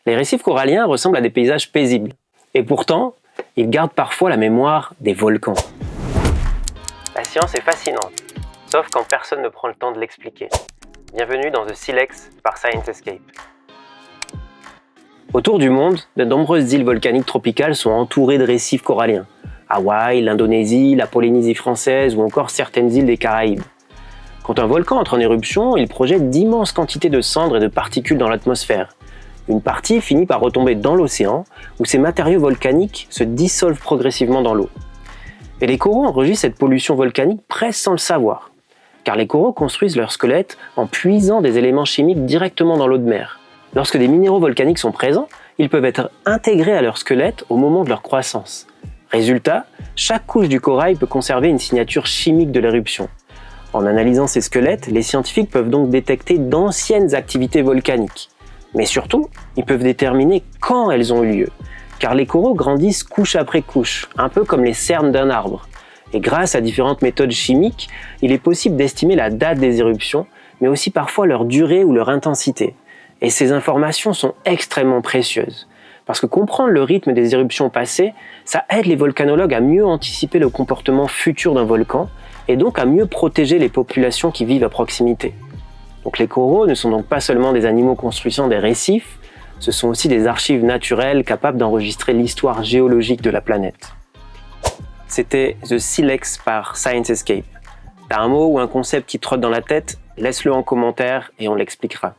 Les récifs coralliens ressemblent à des paysages paisibles. Et pourtant, ils gardent parfois la mémoire des volcans. La science est fascinante, sauf quand personne ne prend le temps de l'expliquer. Bienvenue dans The Silex par Science Escape. Autour du monde, de nombreuses îles volcaniques tropicales sont entourées de récifs coralliens. Hawaï, l'Indonésie, la Polynésie française ou encore certaines îles des Caraïbes. Quand un volcan entre en éruption, il projette d'immenses quantités de cendres et de particules dans l'atmosphère. Une partie finit par retomber dans l'océan, où ces matériaux volcaniques se dissolvent progressivement dans l'eau. Et les coraux enregistrent cette pollution volcanique presque sans le savoir, car les coraux construisent leur squelette en puisant des éléments chimiques directement dans l'eau de mer. Lorsque des minéraux volcaniques sont présents, ils peuvent être intégrés à leur squelette au moment de leur croissance. Résultat, chaque couche du corail peut conserver une signature chimique de l'éruption. En analysant ces squelettes, les scientifiques peuvent donc détecter d'anciennes activités volcaniques. Mais surtout, ils peuvent déterminer quand elles ont eu lieu, car les coraux grandissent couche après couche, un peu comme les cernes d'un arbre. Et grâce à différentes méthodes chimiques, il est possible d'estimer la date des éruptions, mais aussi parfois leur durée ou leur intensité. Et ces informations sont extrêmement précieuses, parce que comprendre le rythme des éruptions passées, ça aide les volcanologues à mieux anticiper le comportement futur d'un volcan, et donc à mieux protéger les populations qui vivent à proximité. Donc les coraux ne sont donc pas seulement des animaux construisant des récifs, ce sont aussi des archives naturelles capables d'enregistrer l'histoire géologique de la planète. C'était The Silex par Science Escape. T'as un mot ou un concept qui te trotte dans la tête? Laisse-le en commentaire et on l'expliquera.